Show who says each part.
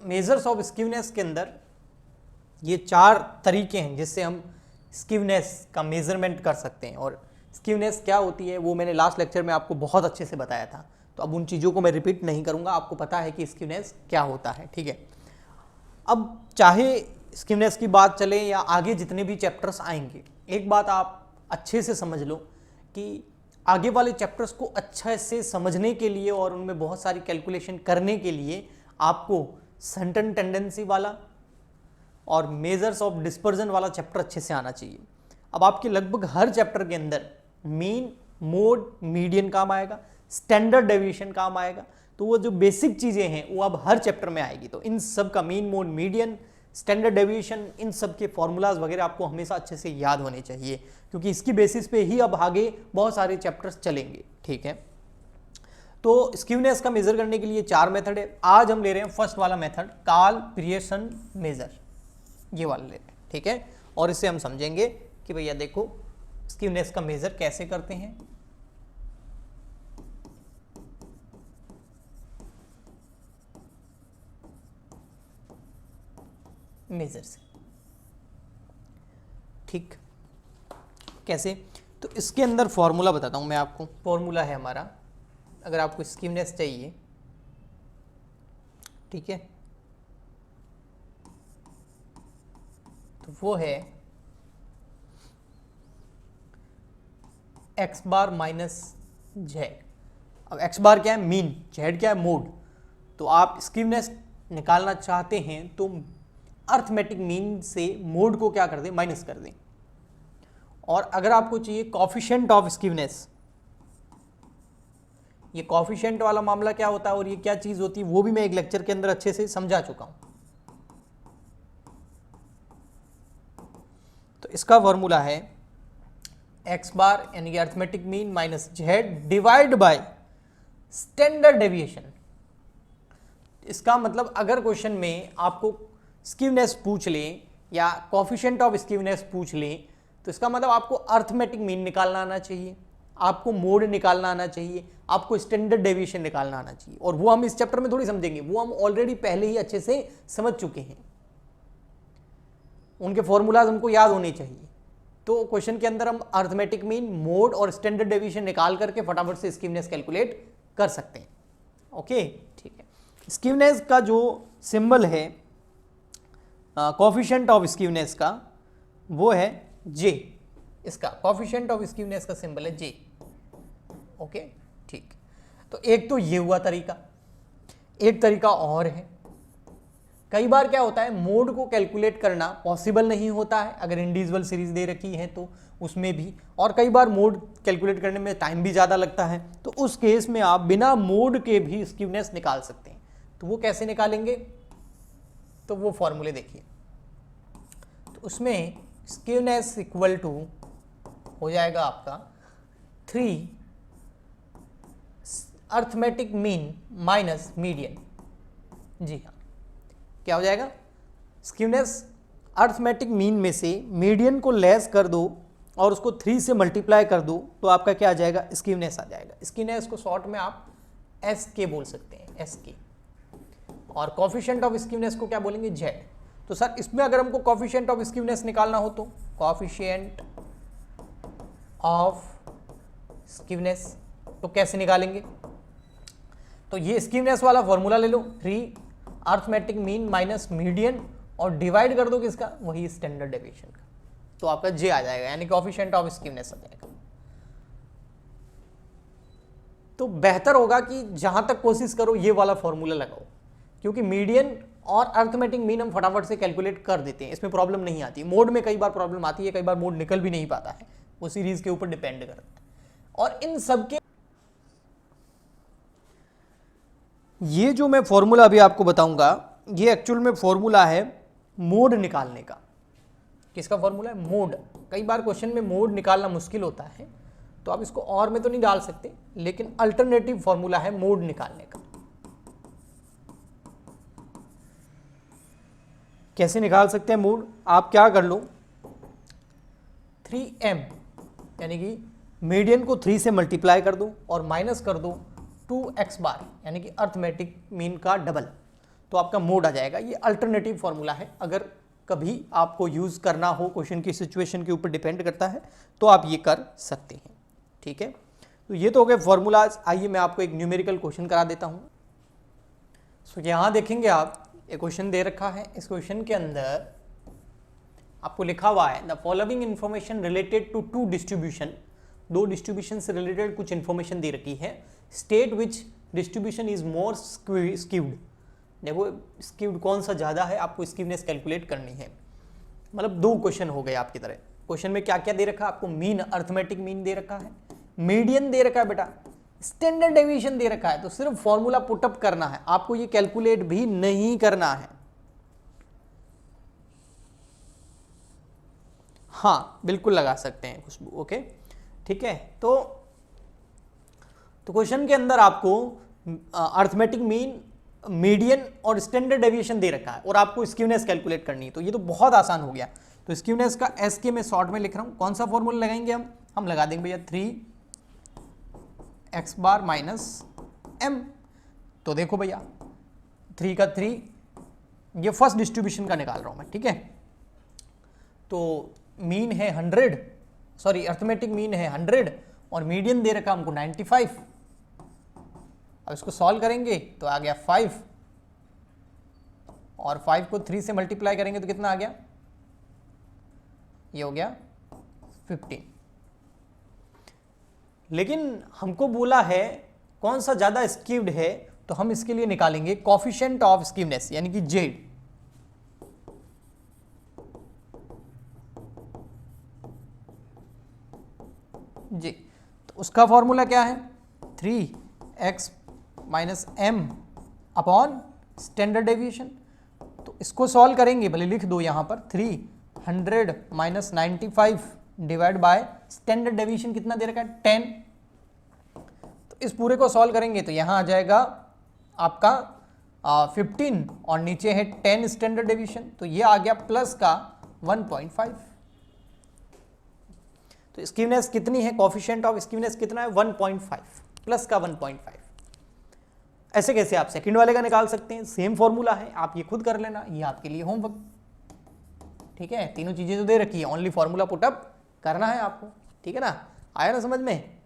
Speaker 1: Measures of स्कीवनेस के अंदर ये 4 तरीके हैं जिससे हम स्कीवनेस का मेजरमेंट कर सकते हैं। और स्कीवनेस क्या होती है वो मैंने लास्ट लेक्चर में आपको बहुत अच्छे से बताया था, तो अब उन चीज़ों को मैं रिपीट नहीं करूँगा, आपको पता है कि स्कीवनेस क्या होता है। ठीक है, अब चाहे स्कीवनेस की बात चले या आगे जितने भी चैप्टर्स आएंगे, एक बात आप अच्छे से समझ लो कि आगे वाले चैप्टर्स को अच्छे से समझने के लिए और उनमें बहुत सारी कैलकुलेशन करने के लिए आपको सेंटन टेंडेंसी वाला और मेजर्स ऑफ डिस्पर्जन वाला चैप्टर अच्छे से आना चाहिए। अब आपके लगभग हर चैप्टर के अंदर मीन, मोड, मीडियन काम आएगा, स्टैंडर्ड डेविएशन काम आएगा, तो वो जो बेसिक चीज़ें हैं वो अब हर चैप्टर में आएगी। तो इन सब का mean, mode, median, standard deviation, इन सब के फॉर्मूलाज वगैरह आपको हमेशा अच्छे से याद होने चाहिए, क्योंकि इसकी बेसिस पे ही अब आगे बहुत सारे चैप्टर्स चलेंगे। ठीक है, तो स्कीवनेस का मेजर करने के लिए 4 मेथड है। आज हम ले रहे हैं फर्स्ट वाला मेथड, कार्ल पियर्सन मेजर, ये वाला ले रहे हैं। ठीक है, और इससे हम समझेंगे कि भैया देखो स्कीवनेस का मेजर कैसे करते हैं। मेजर से, ठीक, कैसे? तो इसके अंदर फॉर्मूला बताता हूं मैं आपको। फॉर्मूला है हमारा, अगर आपको स्कीवनेस चाहिए, ठीक है, तो वो है एक्स बार माइनस जेड। अब एक्स बार क्या है? मीन, जेड क्या है? मोड। तो आप स्कीवनेस निकालना चाहते हैं तो अर्थमेटिक मीन से मोड को क्या कर दें? माइनस कर दें। और अगर आपको चाहिए कॉफिशिएंट ऑफ स्कीवनेस, ये कॉफिशिएंट वाला मामला क्या होता है और ये क्या चीज होती है वो भी मैं एक लेक्चर के अंदर अच्छे से समझा चुका हूं। तो इसका फॉर्मूला है एक्स बार यानी कि arithmetic mean minus Z divide by standard deviation. इसका मतलब अगर क्वेश्चन में आपको स्कीवनेस पूछ ले या कॉफिशिएंट ऑफ स्कीवनेस पूछ ले, तो इसका मतलब आपको अर्थमेटिक मीन निकालना आना चाहिए, आपको मोड निकालना आना चाहिए, आपको स्टैंडर्ड डेविएशन निकालना आना चाहिए। और वो हम इस चैप्टर में थोड़ी समझेंगे, वो हम ऑलरेडी पहले ही अच्छे से समझ चुके हैं, उनके फॉर्मूलाज हमको याद होने चाहिए। तो क्वेश्चन के अंदर हम अर्थमेटिक मीन, मोड और स्टैंडर्ड डेविएशन निकाल करके फटाफट से स्कीवनेस कैलकुलेट कर सकते हैं। ओके, ठीक है। स्कीवनेस का जो सिंबल है कॉफिशिएंट ऑफ स्कीवनेस का, वो है जे। इसका कॉफिशिएंट ऑफ स्कीवनेस का सिंबल है जे। ओके, ठीक। तो एक तो ये हुआ तरीका, एक तरीका और है। कई बार क्या होता है, मोड को कैलकुलेट करना पॉसिबल नहीं होता है अगर इंडिविजुअल सीरीज दे रखी है तो उसमें भी, और कई बार मोड कैलकुलेट करने में टाइम भी ज़्यादा लगता है, तो उस केस में आप बिना मोड के भी स्कीवनेस निकाल सकते हैं। तो वो कैसे निकालेंगे? तो वो फॉर्मूले देखिए। तो उसमें स्कीवनेस इक्वल टू हो जाएगा आपका 3 अर्थमेटिक मीन माइनस मीडियन। जी हाँ, क्या हो जाएगा? स्कीवनेस अर्थमेटिक मीन में से मीडियन को लेस कर दो और उसको 3 से मल्टीप्लाई कर दो, तो आपका क्या आ जाएगा? स्कीवनेस आ जाएगा। स्कीवनेस को शॉर्ट में आप एस के बोल सकते हैं, एस के। और कॉफिशिएंट ऑफ स्कीवनेस को क्या बोलेंगे? जेड। तो सर इसमें अगर हमको कॉफिशिएंट ऑफ स्कीवनेस निकालना हो तो कॉफिशिएंट ऑफ स्कीवनेस तो कैसे निकालेंगे? तो ये स्कीवनेस वाला फॉर्मूला ले लो, 3 अर्थमेटिक मीन माइनस मीडियन, और डिवाइड कर दो किसका? वही स्टैंडर्ड डेविएशन का, तो आपका जे आ जाएगा, यानी कॉफिशिएंट ऑफ स्कीवनेस आ जाएगा। तो बेहतर होगा कि जहां तक कोशिश करो ये वाला फॉर्मूला लगाओ, क्योंकि मीडियन और अर्थमेटिक मीन हम फटाफट से कैलकुलेट कर देते हैं, इसमें प्रॉब्लम नहीं आती। मोड में कई बार प्रॉब्लम आती है, कई बार मोड निकल भी नहीं पाता है, वो सीरीज के ऊपर डिपेंड करता है। और इन सब के ये जो मैं फॉर्मूला अभी आपको बताऊंगा, ये एक्चुअल में फॉर्मूला है मोड निकालने का। किसका फॉर्मूला है? मोड। कई बार क्वेश्चन में मोड निकालना मुश्किल होता है, तो आप इसको और में तो नहीं डाल सकते, लेकिन अल्टरनेटिव फॉर्मूला है मोड निकालने का। कैसे निकाल सकते हैं मोड? आप क्या कर लो, 3m यानी कि मीडियन को 3 से मल्टीप्लाई कर दो और माइनस कर दो 2x बार यानी कि अर्थमेटिक मीन का डबल, तो आपका मोड आ जाएगा। ये अल्टरनेटिव फॉर्मूला है, अगर कभी आपको यूज़ करना हो, क्वेश्चन की सिचुएशन के ऊपर डिपेंड करता है, तो आप ये कर सकते हैं। ठीक है, तो ये तो हो गए फॉर्मूलाज। आइए मैं आपको एक न्यूमेरिकल क्वेश्चन करा देता हूँ। सो यहाँ देखेंगे आप, एक क्वेश्चन दे रखा है। इस क्वेश्चन के अंदर आपको लिखा हुआ है the following information related to two distribution, दो डिस्ट्रीब्यूशन से रिलेटेड कुछ इन्फॉर्मेशन दे रखी है। State which distribution is more skewed. देखो स्क्यूड कौन सा ज़्यादा है, आपको स्क्यूनेस कैलकुलेट करनी है। मतलब दो क्वेश्चन हो गए आपकी तरह। क्वेश्चन में क्या क्या दे रखा है आपको? मीन, अर्थमेटिक मीन दे रखा है, मीडियन दे रखा है बेटा, स्टैंडर्ड डेविएशन दे रखा है। तो सिर्फ फॉर्मूला पुटअप करना है, आपको ये कैलकुलेट भी नहीं करना है। हाँ बिल्कुल लगा सकते हैं खुशबू, ओके ठीक है। तो क्वेश्चन के अंदर आपको अर्थमेटिक मीन, मीडियन और स्टैंडर्ड डेविएशन दे रखा है और आपको स्क्यूनेस कैलकुलेट करनी है। तो ये तो बहुत आसान हो गया। तो स्क्यूनेस का एस के मैं शॉर्ट में लिख रहा हूं। कौन सा फॉर्मूला लगाएंगे हम लगा देंगे भैया 3x बार माइनस m। तो देखो भैया 3 का 3, ये फर्स्ट डिस्ट्रीब्यूशन का निकाल रहा हूं मैं, ठीक है। तो मीन है 100, सॉरी अर्थमेटिक मीन है 100 और मीडियन दे रखा हमको 95। अब इसको सॉल्व करेंगे तो आ गया 5 और 5 को 3 से मल्टीप्लाई करेंगे तो कितना आ गया? ये हो गया 15। लेकिन हमको बोला है कौन सा ज़्यादा स्क्यूड है, तो हम इसके लिए निकालेंगे कोफिशिएंट ऑफ स्क्यूनेस यानी कि जेड। जी, तो उसका फॉर्मूला क्या है? 3x minus m upon standard deviation. तो इसको सॉल्व करेंगे, भले लिख दो यहाँ पर 300 minus 95 divide by standard deviation कितना दे रखा है? 10। तो इस पूरे को सॉल्व करेंगे तो यहाँ आ जाएगा आपका 15 और नीचे है 10 स्टैंडर्ड डेविएशन, तो ये आ गया प्लस का 1.5। तो स्क्यूनेस कितनी है? कोफिशिएंट ऑफ स्क्यूनेस कितना है? 1.5 प्लस का 1.5। ऐसे कैसे आप सेकंड वाले का निकाल सकते हैं? सेम फॉर्मूला है, आप ये खुद कर लेना, ये आपके लिए होमवर्क। ठीक है, तीनों चीजें तो दे रखी है, ओनली फॉर्मूला पुटअप करना है आपको। ठीक है ना, आया ना समझ में?